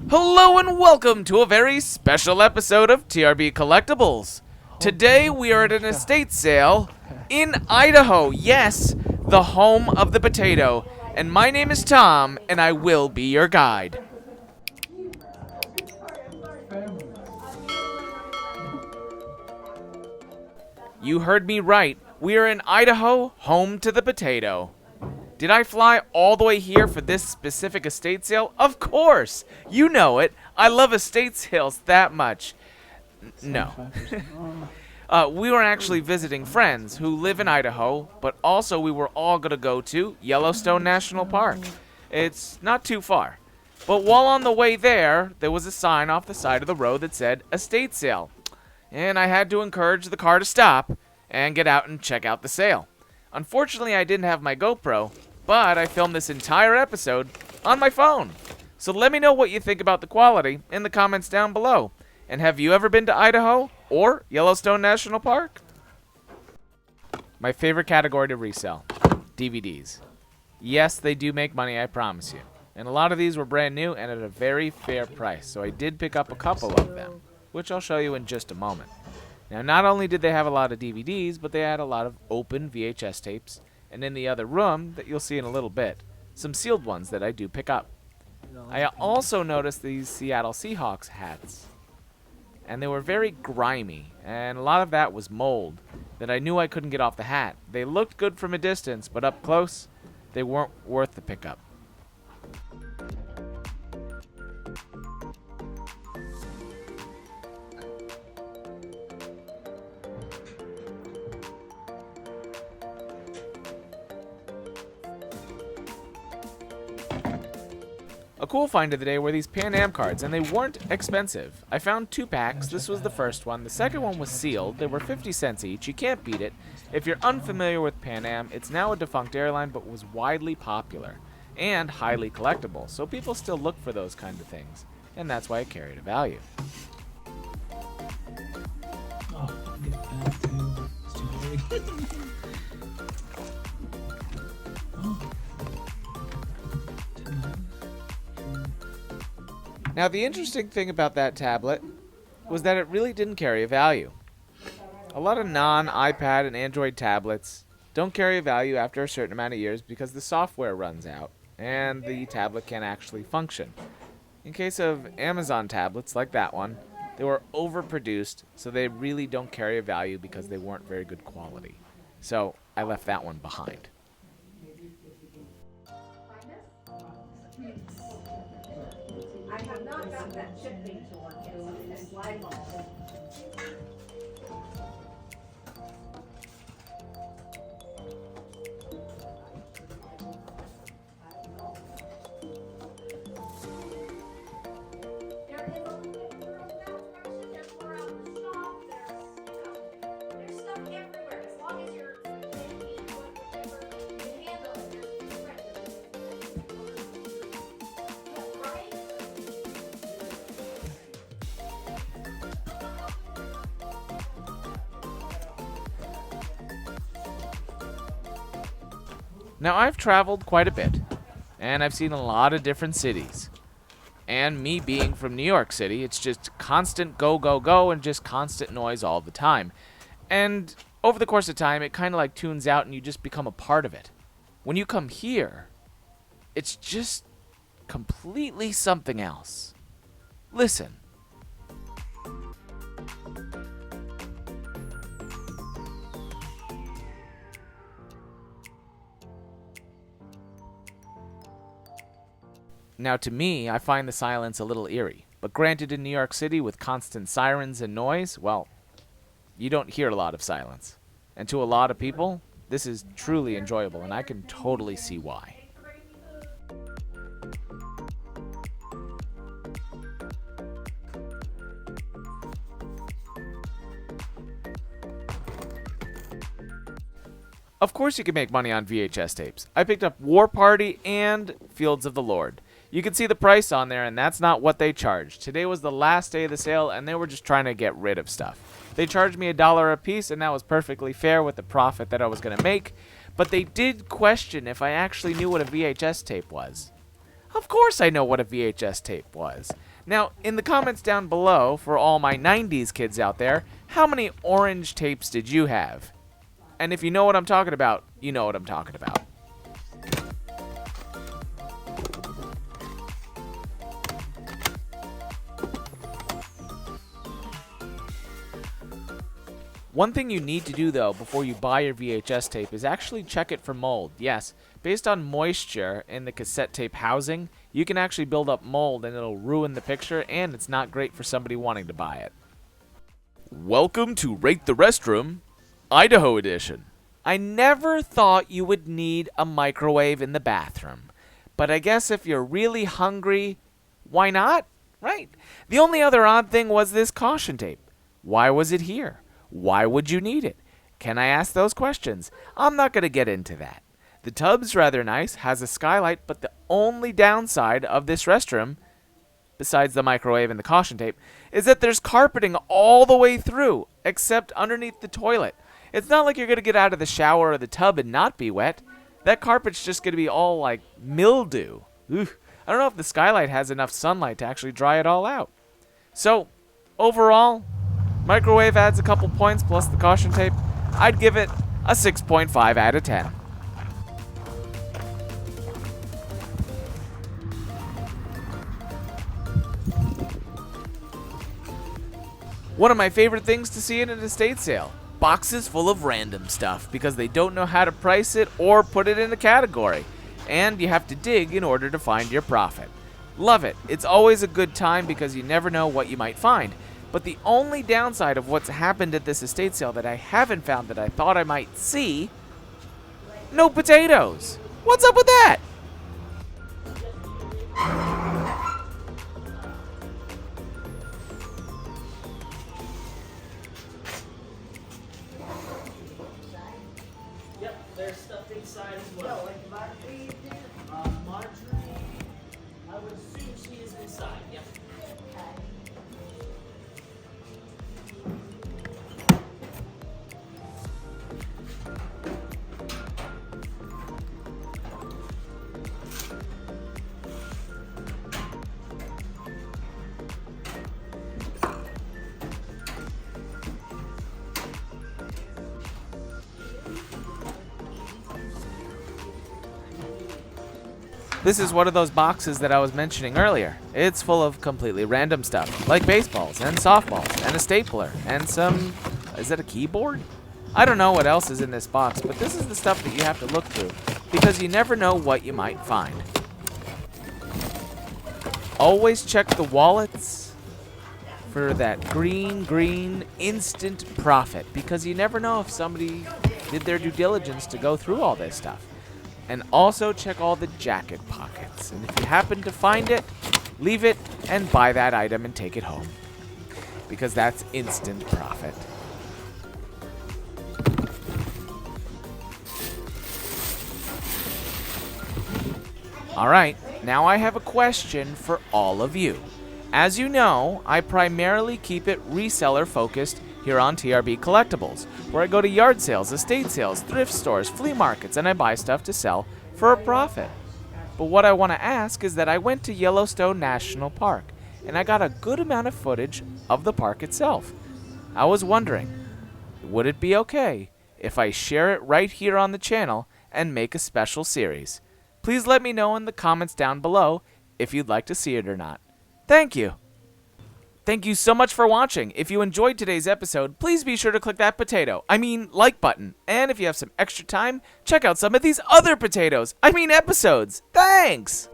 Hello and welcome to a very special episode of TRB Collectibles. Today we are at an estate sale in Idaho. Yes, the home of the potato. And my name is Tom, and I will be your guide. You heard me right. We are in Idaho, home to the potato. Did I fly all the way here for this specific estate sale? Of course! You know it. I love estate sales that much. No. We were actually visiting friends who live in Idaho, but also we were all going to go to Yellowstone National Park. It's not too far. But while on the way there was a sign off the side of the road that said estate sale. And I had to encourage the car to stop and get out and check out the sale. Unfortunately, I didn't have my GoPro, but I filmed this entire episode on my phone. So let me know what you think about the quality in the comments down below. And have you ever been to Idaho or Yellowstone National Park? My favorite category to resell, DVDs. Yes, they do make money, I promise you. And a lot of these were brand new and at a very fair price, so I did pick up a couple of them, which I'll show you in just a moment. Now, not only did they have a lot of DVDs, but they had a lot of open VHS tapes, and in the other room, that you'll see in a little bit, some sealed ones that I do pick up. I also noticed these Seattle Seahawks hats, and they were very grimy, and a lot of that was mold that I knew I couldn't get off the hat. They looked good from a distance, but up close, they weren't worth the pickup. A cool find of the day were these Pan Am cards, and they weren't expensive. I found 2 packs. This was the first one. The second one was sealed. They were 50 cents each. You can't beat it. If you're unfamiliar with Pan Am, it's now a defunct airline, but was widely popular and highly collectible. So people still look for those kind of things, and that's why it carried a value. Oh, I'll get that too. It's too big. Now, the interesting thing about that tablet was that it really didn't carry a value. A lot of non-iPad and Android tablets don't carry a value after a certain amount of years because the software runs out and the tablet can't actually function. In case of Amazon tablets like that one, they were overproduced, so they really don't carry a value because they weren't very good quality. So I left that one behind. I have not got that chip thing to work yet, so I'm gonna slide ball. There is a little bit more of that section, there's more out in the shop, there's stuff everywhere, as long as you're thinking whatever you can handle it, there's scratches. Right? Now, I've traveled quite a bit, and I've seen a lot of different cities. And me being from New York City, it's just constant go, go, go, and just constant noise all the time. And over the course of time, it kind of like tunes out and you just become a part of it. When you come here, it's just completely something else. Listen. Now, to me, I find the silence a little eerie. But granted, in New York City, with constant sirens and noise, well, you don't hear a lot of silence. And to a lot of people, this is truly enjoyable, and I can totally see why. Of course you can make money on VHS tapes. I picked up War Party and Fields of the Lord. You can see the price on there, and that's not what they charged. Today was the last day of the sale, and they were just trying to get rid of stuff. They charged me $1 a piece, and that was perfectly fair with the profit that I was going to make. But they did question if I actually knew what a VHS tape was. Of course I know what a VHS tape was. Now, in the comments down below, for all my 90s kids out there, how many orange tapes did you have? And if you know what I'm talking about, you know what I'm talking about. One thing you need to do, though, before you buy your VHS tape is actually check it for mold. Yes, based on moisture in the cassette tape housing, you can actually build up mold and it'll ruin the picture, and it's not great for somebody wanting to buy it. Welcome to Rate the Restroom, Idaho Edition. I never thought you would need a microwave in the bathroom, but I guess if you're really hungry, why not? Right? The only other odd thing was this caution tape. Why was it here? Why would you need it? Can I ask those questions? I'm not going to get into that. The tub's rather nice, has a skylight, but the only downside of this restroom, besides the microwave and the caution tape, is that there's carpeting all the way through, except underneath the toilet. It's not like you're going to get out of the shower or the tub and not be wet. That carpet's just going to be all like mildew. Ugh. I don't know if the skylight has enough sunlight to actually dry it all out. So, overall, microwave adds a couple points plus the caution tape. I'd give it a 6.5 out of 10. One of my favorite things to see in an estate sale, boxes full of random stuff because they don't know how to price it or put it in a category, and you have to dig in order to find your profit. Love it. It's always a good time because you never know what you might find. But the only downside of what's happened at this estate sale that I haven't found that I thought I might see, no potatoes. What's up with that? Yep, there's stuff inside as well. Marjorie, I would assume she is inside. Yep. This is one of those boxes that I was mentioning earlier. It's full of completely random stuff, like baseballs and softballs and a stapler and some, is that a keyboard? I don't know what else is in this box, but this is the stuff that you have to look through because you never know what you might find. Always check the wallets for that green instant profit because you never know if somebody did their due diligence to go through all this stuff. And also check all the jacket pockets. And if you happen to find it, leave it and buy that item and take it home. Because that's instant profit. Alright, now I have a question for all of you. As you know, I primarily keep it reseller focused here on TRB Collectibles, where I go to yard sales, estate sales, thrift stores, flea markets, and I buy stuff to sell for a profit. But what I want to ask is that I went to Yellowstone National Park, and I got a good amount of footage of the park itself. I was wondering, would it be okay if I share it right here on the channel and make a special series? Please let me know in the comments down below if you'd like to see it or not. Thank you. Thank you so much for watching. If you enjoyed today's episode, please be sure to click that like button. And if you have some extra time, check out some of these other episodes. Thanks!